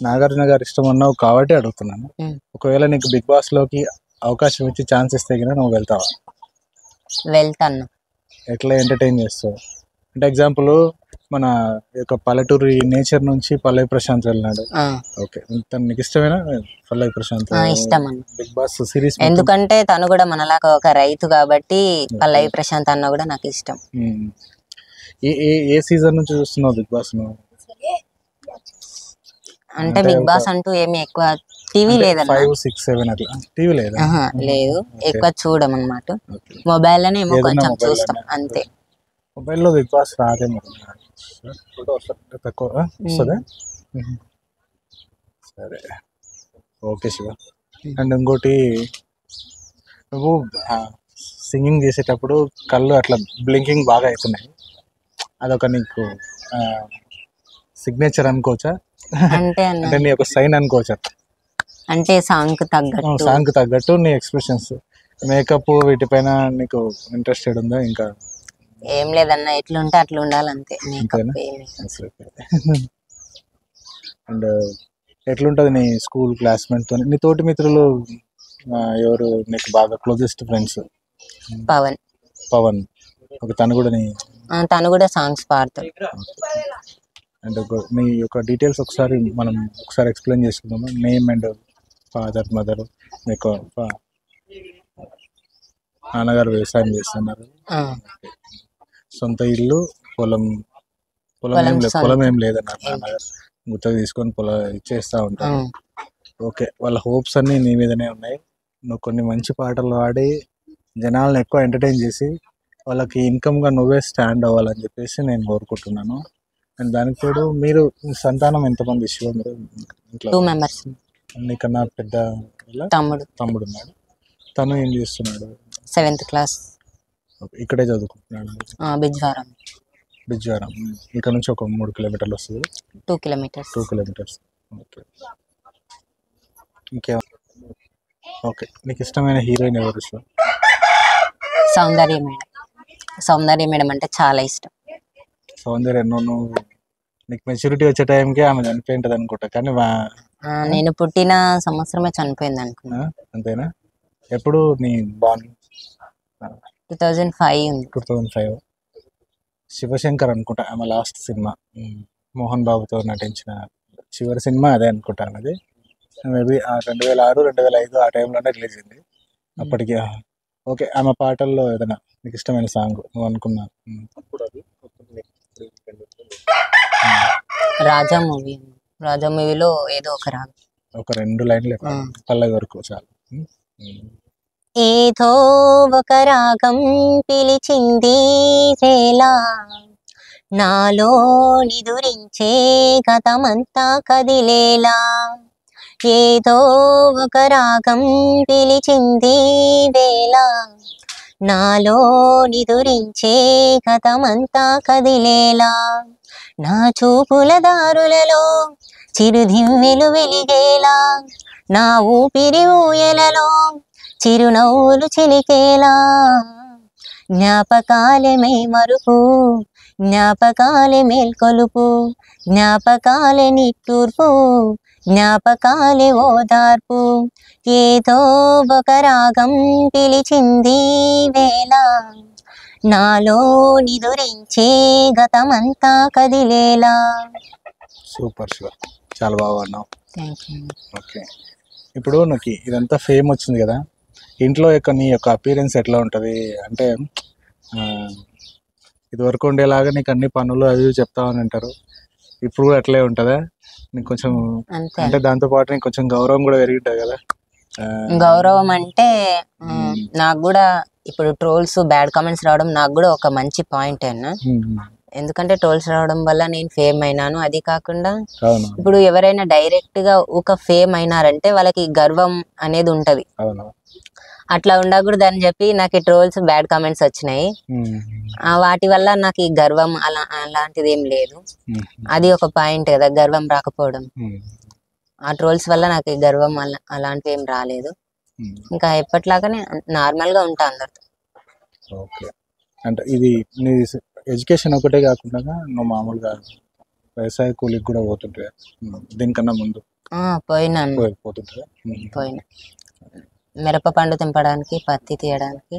నాగార్జున గారు ఇష్టం అన్నావు కాబట్టి అడుగుతున్నాను. ఒకవేళ నీకు బిగ్ బాస్ లోకి అవకాశం ఇచ్చి ఛాన్స్ ఇస్తే గిన నువ్వు వెళ్తావా? వెళ్తాను. ఎట్లా ఎంటర్టైన్ చేస్తావు? అంటే ఎగ్జాంపుల్ మన యొక్క పల్లెటూరి నేచర్ నుంచి పల్లవి ప్రశాంత్ వెళ్ళినాడు. ఓకే, తను నీకు ఇష్టమేనా? పల్లవి ప్రశాంత్ ఇష్టం అన్న బిగ్ బాస్ సిరీస్ ఎందుకంటే తను కూడా మనలాగా ఒక రైతు కాబట్టి పల్లవి ప్రశాంత్ అన్న కూడా నాకు ఇష్టం. ఏ సీజన్ నుంచి చూస్తున్నావు బిగ్ బాస్ నువ్వు? అంటే బిగ్ బాస్ అంటూ ఏమి ఎక్కువ టీవీ లేదన్న. 5, 6, 7 అట్లా టీవీ లేదా? లేదు, ఎక్కువ చూడం అన్నమాట. మొబైల్ లోనే ఏమో కొంచెం చూస్తాం అంతే. మొబైల్లో బిగ్ బాస్ రాదేమో, తక్కువ వస్తుందా? సరే, ఓకే శివ. అండ్ ఇంకోటి, నువ్వు సింగింగ్ చేసేటప్పుడు కళ్ళు అట్లా బ్లింకింగ్ బాగా అవుతున్నాయి, అదొక నీకు సిగ్నేచర్ అనుకోవచ్చా? అంటే అంటే నీ ఒక సైన్ అనుకోవచ్చా? అంటే సాంగ్ తగ్గట్టు నీ ఎక్స్ప్రెషన్స్, మేకప్ వీటిపైన నీకు ఇంట్రెస్టెడ్ ఉందా? ఇంకా ఏం లేదన్న, ఎట్లుంటే అట్లా ఉండాలి అంతే. అండ్ ఎట్లుంటది నీ స్కూల్ క్లాస్మేట్ తో? నీ తోటి మిత్రులు ఎవరు నీకు బాగా క్లోజెస్ట్ ఫ్రెండ్స్? పవన్ ఒక తను కూడా సాంగ్స్ పాడతాడు. అండ్ మీ యొక్క డీటెయిల్స్ మనం ఒకసారి ఎక్స్ప్లెయిన్ చేసుకుందాము. Name and father, mother. మీకు నాన్నగారు వ్యవసాయం చేస్తున్నారు, సొంత ఇల్లు, పొలం ఏం లేదన్నారు. నాన్నగారు గుత్తగా తీసుకొని పొలం ఇచ్చేస్తూ ఉంటారు. ఓకే, వాళ్ళ హోప్స్ అన్నీ నీ మీదనే ఉన్నాయి. నువ్వు కొన్ని మంచి పాటలు పాడి జనాలను ఎక్కువ ఎంటర్టైన్ చేసి వాళ్ళకి ఇన్కమ్గా నువ్వే స్టాండ్ అవ్వాలని చెప్పేసి నేను కోరుకుంటున్నాను. అండ్ దానికి తోడు, మీరు సంతానం ఎంతమంది శివ? మీరు ఇంట్లో 2 members. నీకన్నా పెద్ద తమ్ముడు ఉన్నాడు. తను ఏం చేస్తున్నాడు? 7th class. ఇక్కడే చదువుకుంటున్నాడు. బిజ్వారం. ఇక్కడ నుంచి ఒక 3 కిలోమీటర్లు వస్తుంది. 2 kilometers. ఓకే, ఇంకే ఓకే. నీకు ఇష్టమైన హీరోయిన్ ఎవరు? సౌందర్య మేడం అంటే చాలా ఇష్టం. సౌందర్య, నీకు మెచ్యూరిటీ వచ్చే టైంకి ఆమె చనిపోయింటది అనుకుంటా, కానీ నేను పుట్టిన సంవత్సరమే చనిపోయింది అనుకున్నా. అంతేనా? ఎప్పుడు నీ బాన్? 2005. శివశంకర్ అనుకుంటా ఆమె లాస్ట్ సినిమా, మోహన్ బాబుతో నటించిన చివరి సినిమా అదే అనుకుంటా. అది మేబీ 2006, 2005 ఆ టైంలోనే రిలీజ్ అయింది. అప్పటికి ఓకే. ఆమె పాటల్లో ఏదైనా నీకు ఇష్టమైన సాంగ్ నువ్వు అనుకున్నా? రాజా మూవీలో ఏదో ఒక 2 లైన్లు పల్లవి వరకు చాలు. ఏదో ఒక రాగం పిలిచింది వేళ, నాలో నిదురించే గతమంతా కదిలేలా. ఏదో ఒక రాగం పిలిచింది వేళ, నాలో నిదురించే గతమంతా కదిలేలా. నా చూపుల దారులలో చిరుదివ్వెలు వెలిగేలా, నా ఊపిరి ఊయలలో చిరునవ్వులు చిలికేలా. జ్ఞాపకాలే మరుపు, జ్ఞాపకాలే మేల్కొలుపు, జ్ఞాపకాలే నిట్టూర్పు, జ్ఞాపకాలే ఓదార్పు. ఏదో ఒక రాగం పిలిచింది వేళ, నాలో నిదురించే గతమంతా కదిలేలా. సూపర్ శివ, చాలా బాగా అన్నావు. ఓకే, ఇప్పుడు నాకు ఇదంతా ఫేమ్ వచ్చింది కదా, ఇంట్లో నీ యొక్క అపీరెన్స్ ఎట్లా ఉంటుంది? అంటే ఇది వరకు ఉండేలాగా నీకు అన్ని పనులు అవి చెప్తామని అంటారు, ఇప్పుడు కూడా అట్లే ఉంటుందా? నీకు కొంచెం అంటే దాంతో పాటు నీకు కొంచెం గౌరవం కూడా పెరిగి ఉంటుంది కదా? గౌరవం అంటే నాకు కూడా ఇప్పుడు ట్రోల్స్, బ్యాడ్ కామెంట్స్ రావడం నాకు కూడా ఒక మంచి పాయింట్ అన్న. ఎందుకంటే ట్రోల్స్ రావడం వల్ల నేను ఫేమ్ అయినాను. అది కాకుండా ఇప్పుడు ఎవరైనా డైరెక్ట్ గా ఒక ఫేమ్ అయినారంటే వాళ్ళకి గర్వం అనేది ఉంటది. అట్లా ఉండకూడదు అని చెప్పి నాకు ట్రోల్స్, బ్యాడ్ కామెంట్స్ వచ్చినాయి. వాటి వల్ల నాకు ఈ గర్వం అలాంటిది ఏం లేదు. అది ఒక పాయింట్ కదా, గర్వం రాకపోవడం. ఆ ట్రోల్స్ వల్ల నాకు ఈ గర్వం అలాంటివి ఏం రాలేదు. ఇంకా ఎప్పటిలాగానే నార్మల్ గా ఉంటా అందరితో. ఓకే, అంటే ఇది నీ ఎడ్యుకేషన్ ఒకటే కాకుండా నువ్వు మామూలుగా వ్యవసాయ కూలికి కూడా పోతుంటాయి దీనికన్నా ముందు పోయినాను, పోతుంటాయి. పోయినా మిరప పండు తెంపడానికి, పత్తి తీయడానికి,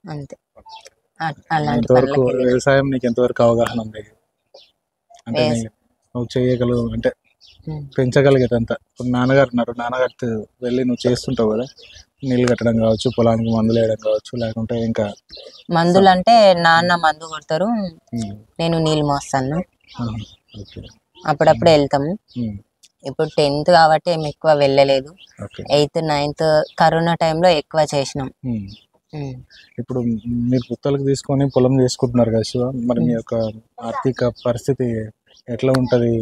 అంతే. అలాంటి ఎంతవరకు వ్యవసాయం నీకు ఎంతవరకు అవగాహన ఉంది? అంటే నువ్వు చేయగలవు అంటే పెంచగలిగేది అంత. ఇప్పుడు నాన్నగారు ఉన్నారు, నాన్నగారితో వెళ్ళి నువ్వు చేస్తుంటావు కదా, నీళ్ళు కట్టడం కావచ్చు, పొలానికి మందులు వేయడం కావచ్చు, లేకుంటే ఇంకా మందులు అంటే నాన్న మందు కొడతారు, నేను నీళ్ళు మోస్తాను, అప్పుడప్పుడు వెళ్తాము. ఇప్పుడు 10th కాబట్టి ఏమి ఎక్కువ వెళ్ళలేదు. 8th 9th కరోనా టైంలో ఎక్కువ చేసినాం. ఇప్పుడు మీరు పుత్తలకు తీసుకొని పొలం చేసుకుంటున్నారు కదా శివ, మరి మీ యొక్క ఆర్థిక పరిస్థితి ఎట్లా ఉంటది?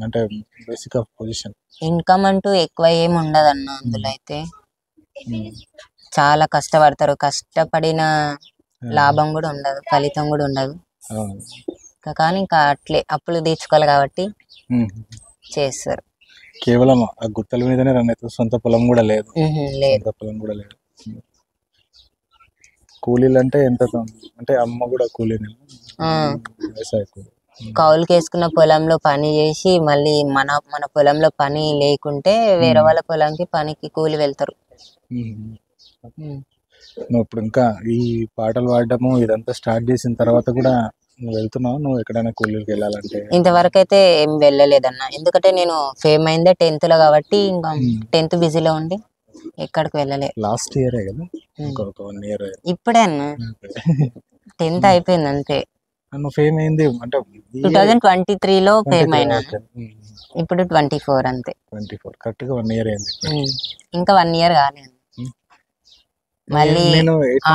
అంటే బేసిక్ ఆఫ్ పొజిషన్ ఇన్కమ్ అంటూ ఎక్కువ ఏమి ఉండదన్న. అందులో అయితే చాలా కష్టపడతారు, కష్టపడిన లాభం కూడా ఉండదు, ఫలితం కూడా ఉండదు. కానీ ఇంకా అట్లే అప్పులు తీర్చుకోవాలి కాబట్టి చేస్తారు. కేవలం ఆ గుత్తల మీదనే రన్ అవుతుంది, సొంత పొలం కూడా లేదు. సొంత పొలం కూడా లేదు. కూలీలు అంటే ఎంత? అంటే అమ్మ కూడా కూలీనే, వ్యవసాయ కూలీ. కౌలుకి వేసుకున్న పొలంలో పని చేసి మళ్ళీ మన పొలంలో పని లేకుంటే వేరే వాళ్ళ పొలంకి పనికి కూలి వెళ్తారు. నువ్వు ఇప్పుడు ఇంకా ఈ పాటలు పాడటము ఇదంతా స్టార్ట్ చేసిన తర్వాత కూడా నువ్వు వెళ్తున్నావు? నువ్వు ఎక్కడైనా కూలీకి వెళ్ళాలంటే? ఇంతవరకు అయితే ఏం వెళ్ళలేదన్న, ఎందుకంటే నేను ఫేమ్ అయిందే 10th లో కాబట్టి ఇంకా 10th బిజీలో ఉండి ఎక్కడికి వెళ్ళలేదు. లాస్ట్ ఇయరే కదా, ఇంకొక 1 year. ఇప్పుడే అన్న 10th అయిపోయింది అంతే. ఫేమ్ అయింది అంటే 2023లో ఫేమ్ అయినాను, ఇప్పుడు 24 అంతే. 24 కరెక్ట్ గా 1 year అయింది. ఇంకా 1 year కాలేదు. మళ్ళీ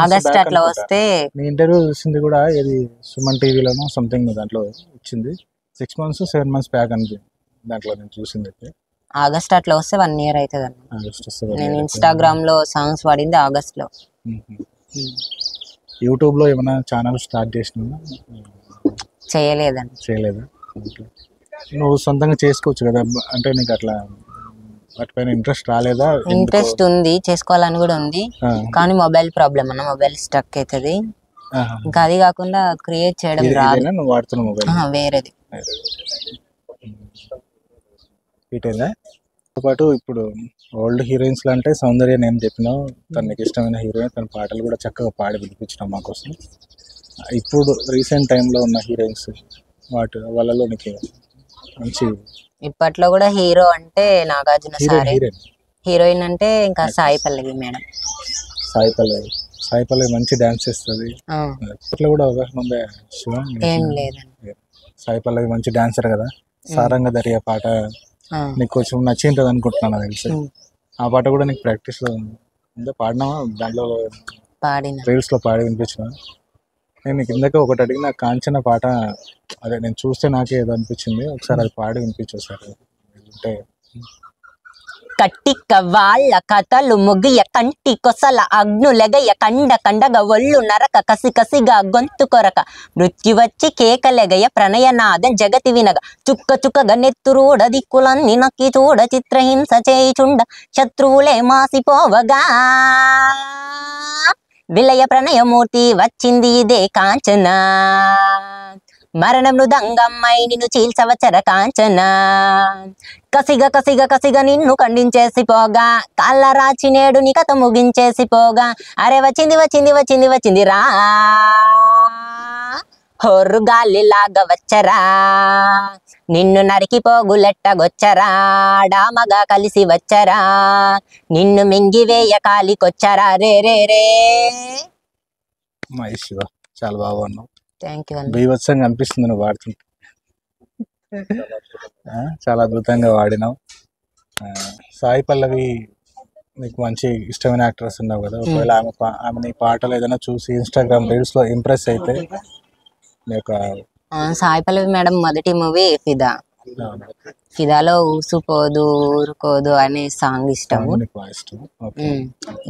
ఆగస్ట్ అట్లా వస్తే నీ ఇంటర్వ్యూ చూసింది కూడా ఇది సుమన్ టీవీలోనో సంథింగ్ దాంట్లో వచ్చింది. 6 months 7 months బ్యాక్ అని దాంట్లో నేను చూసింది. అయితే ఆగస్ట్ అట్లా వస్తే 1 year అవుతుంది అన్న. నేను ఇన్స్టాగ్రామ్ లో సాంగ్స్ పాడింది ఆగస్ట్ లో. యూట్యూబ్ లో ఏమైనా ఛానల్ స్టార్ట్ చేసినా? చేయలేదండి. చేయలేదా? నువ్వు సొంతంగా చేసుకోవచ్చు కదా, అంటే నీకు అట్లా వాటిపైన ఇంట్రెస్ట్ రాలేదా? ఇంట్రెస్ట్ ఉంది, చేసుకోవాలని కూడా ఉంది, కానీ మొబైల్ ప్రాబ్లం అన్న, మొబైల్ స్టక్ అవుతుంది. ఇంకా అది కాకుండా క్రియేట్ చేయడం రాదు. నువ్వు వాడుతున్న మొబైల్ వేరేది. పాటు ఇప్పుడు ఓల్డ్ హీరోయిన్స్ లో అంటే సౌందర్య నేను చెప్పినావు, తనకి ఇష్టమైన హీరోయిన్, తన పాటలు కూడా చక్కగా పాడి వినిపించడం మా కోసం. ఇప్పుడు రీసెంట్ టైంలో ఉన్న హీరోయిన్స్ వాళ్ళలో నీకు మంచి? ఇప్పట్లో కూడా హీరో అంటే నాగార్జున సారే, హీరోయిన్ అంటే ఇంకా సాయి పల్లవి మేడం. సాయి పల్లవి మంచి డాన్స్ చేస్తుంది. ఇట్లా కూడా అవగాహన ఉందా శివ? ఏం లేదండి. సాయి పల్లవి మంచి డాన్సర్ కదా, సారంగ దర్యా పాట నీకు కొంచెం నచ్చింటది అనుకుంటున్నాను తెలిసి. ఆ పాట కూడా నీకు ప్రాక్టీస్ లో ఉందా? పాడినావా దాంట్లో? రీల్స్ లో పాడి వినిపించిన. నేను కిందకే ఒకటి అడిగిన, కాంచన పాట అదే నేను చూస్తే నాకే ఏదో అనిపించింది, ఒకసారి అది పాడి వినిపించు సార్. అంటే కట్టిక వాళ్ళ కథలు ముగియ కంటి కొసల అగ్నులెగయ కండ కండగ ఒళ్ళు నరక కసి కసిగా గొంతు కొరక మృత్యు వచ్చి కేకలెగయ ప్రణయనాదం జగతి వినగ చుక్క చుక్కగా నెత్తురూడ దిక్కులన్నీ నక్కి చూడ చిత్రహింస చేయుచుండ శత్రువులే మాసిపోవగా విలయ ప్రణయమూర్తి వచ్చింది ఇదే కాంచన మరణ మృదంగమ్మై నిన్ను చీల్చవచ్చర కాంచన కసిగా కసిగా కసిగా నిన్ను ఖండించేసి పోగా కాళ్ళ రాచి నేడు నీ కథ ముగించేసి పోగా అరే వచ్చింది వచ్చింది వచ్చింది వచ్చింది రా హొర్రు గాలిలాగా వచ్చరా నిన్ను నరికి పోగులెట్టగొచ్చరా డామగా కలిసి వచ్చరా నిన్ను మింగివేయ కాలికొచ్చరా రే రే రే. చాలా బాగా ఉన్నావు. Thank you. బీభత్సంగా అనిపిస్తుంది నువ్వు వాడుతుంటే. చాలా అద్భుతంగా వాడినావు. సాయి పల్లవి నీకు మంచి ఇష్టమైన యాక్ట్రెస్ ఉన్నావు కదా, ఒకవేళ ఆమె నీ పాటలు ఏదైనా చూసి ఇన్స్టాగ్రామ్ రీల్స్ లో ఇంప్రెస్ అయితే సాయి పల్లవి మేడం మొదటి మూవీ ఫిదా. ఫిదాలో ఊసుపోదు ఊరుకోదు అనే సాంగ్ ఇష్టము.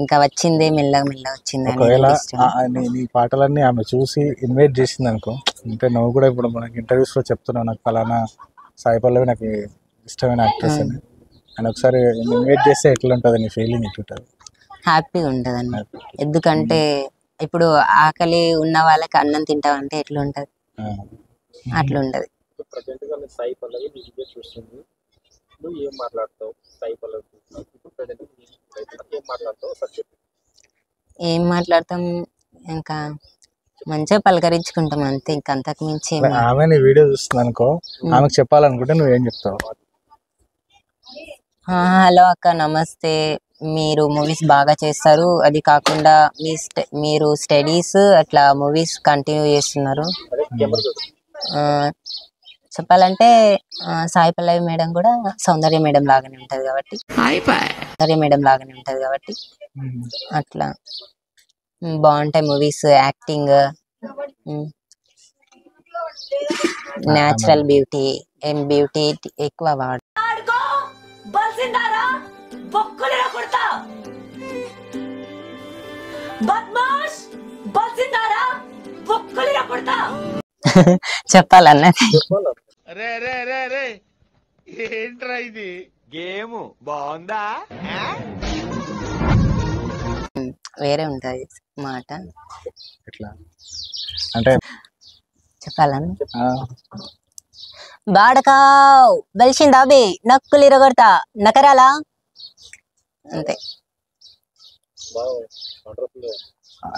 ఇంకా వచ్చిందే మెల్లగా మెల్లగా వచ్చింది. ఒకవేళ నీ పాటలన్నీ ఆమె చూసి ఇన్వైట్ చేసింది అనుకో, అంటే నువ్వు కూడా ఇప్పుడు మనకి ఇంటర్వ్యూస్ లో చెప్తున్నావు నాకు ఫలానా సాయి పల్లవి నాకు ఇష్టమైన యాక్ట్రెస్ అని, అని ఒకసారి ఇన్వైట్ చేస్తే ఎట్లా ఉంటుంది నీ ఫీలింగ్? ఎట్లుంటుంది? హ్యాపీగా ఉంటుంది అన్న. ఎందుకంటే ఇప్పుడు ఆకలి ఉన్న వాళ్ళకి అన్నం తింటావంటే ఎట్లుంటది, అట్లుంటది. ప్రజెంట్ గా నేను సాయి పల్లవి నీ వీడియో చూస్తుంది, నువ్వు ఏం మాట్లాడతావు? సాయి పల్లవి చూస్తున్నావు, ఇప్పుడు ప్రజెంట్ ఏం మాట్లాడతావు సబ్జెక్ట్? ఏం మాట్లాడతాం, ఇంకా మంచిగా పలకరించుకుంటాం అంతే, ఇంకా అంతకు మించి ఆమె నీ వీడియో చూస్తుంది అనుకో, ఆమెకు చెప్పాలనుకుంటే నువ్వేం చెప్తావు? హలో అక్క, నమస్తే. మీరు మూవీస్ బాగా చేస్తారు, అది కాకుండా మీరు స్టడీస్ అట్లా మూవీస్ కంటిన్యూ చేస్తున్నారు. చెప్పాలంటే సాయి పల్లవి మేడం కూడా సౌందర్య మేడం లాగానే ఉంటది కాబట్టి అట్లా బాగుంటాయి మూవీస్. యాక్టింగ్, న్యాచురల్ బ్యూటీ, ఏం బ్యూటీ ఎక్కువ వాడు. చెప్పాలన్నా వేరే ఉంటది మాట. ఎట్లా అంటే చెప్పాలన్నా బాడకా బలిసిందా బే నక్కులు ఇరగొడతా నకరాలా అంతే.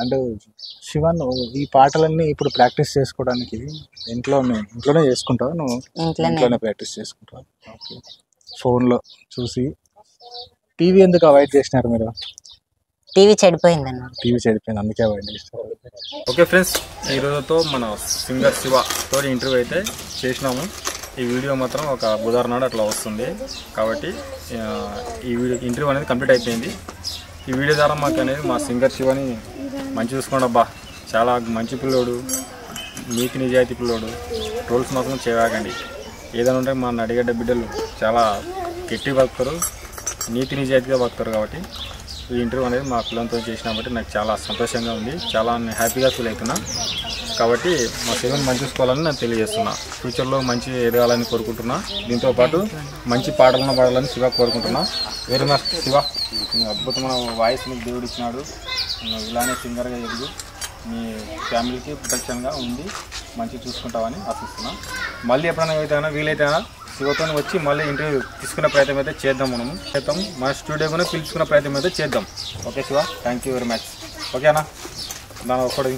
అంటే శివన్, ఈ పాటలన్నీ ఇప్పుడు ప్రాక్టీస్ చేసుకోవడానికి ఇంట్లోనే చేసుకుంటావు నువ్వు? ఇంట్లోనే ప్రాక్టీస్ చేసుకుంటావు. ఫోన్లో చూసి. టీవీ ఎందుకు అవాయిడ్ చేసినారు మీరు? టీవీ చెడిపోయిందన్న. టీవీ చెడిపోయింది, అందుకే అవాయిడ్ చేస్తారు. ఓకే ఫ్రెండ్స్, ఈ రోజుతో మన సింగర్ శివతో ఇంటర్వ్యూ అయితే చేసినాము. ఈ వీడియో మాత్రం ఒక బుధవారం నాడు అట్లా వస్తుంది, కాబట్టి ఈ వీడియో ఇంటర్వ్యూ అనేది కంప్లీట్ అయిపోయింది. ఈ వీడియో ద్వారా మాకు అనేది మా సింగర్ శివని మంచి చూసుకోండి అబ్బా, చాలా మంచి పిల్లోడు, నీతి నిజాయితీ పిల్లోడు, ట్రోల్స్ మాత్రం చేయకండి. ఏదైనా ఉంటే మా నడిగడ్డ బిడ్డలు చాలా గట్టి బతుకుతారు, నీతి నిజాయితీగా బతుకుతారు. కాబట్టి ఈ ఇంటర్వ్యూ అనేది మా పిల్లలతో చేసినా బట్టి నాకు చాలా సంతోషంగా ఉంది, చాలా హ్యాపీగా ఫీల్ అవుతున్నా. కాబట్టి మా శివని మంచి చూసుకోవాలని నేను తెలియజేస్తున్నా. ఫ్యూచర్లో మంచి ఎదగాలని కోరుకుంటున్నా. దీంతోపాటు మంచి పాటలను పాడాలని శివ కోరుకుంటున్నా. వెరీ మచ్ శివ, అద్భుతమైన వాయిస్ నీకు దేవుడు ఇచ్చినాడు. ఇలానే సింగర్గా ఎదుగు, మీ ఫ్యామిలీకి ప్రొటెక్షన్గా ఉండి మంచి చూసుకుంటామని ఆశిస్తున్నా. మళ్ళీ ఎప్పుడైనా వీలైతే శివతో వచ్చి మళ్ళీ ఇంటర్వ్యూ తీసుకునే ప్రయత్నం అయితే చేద్దాం. మన స్టూడియో కూడా పిలుచుకునే ప్రయత్నం అయితే చేద్దాం. Okay Shiva, thank you very much. ఓకేనా, దాని ఒక్కడి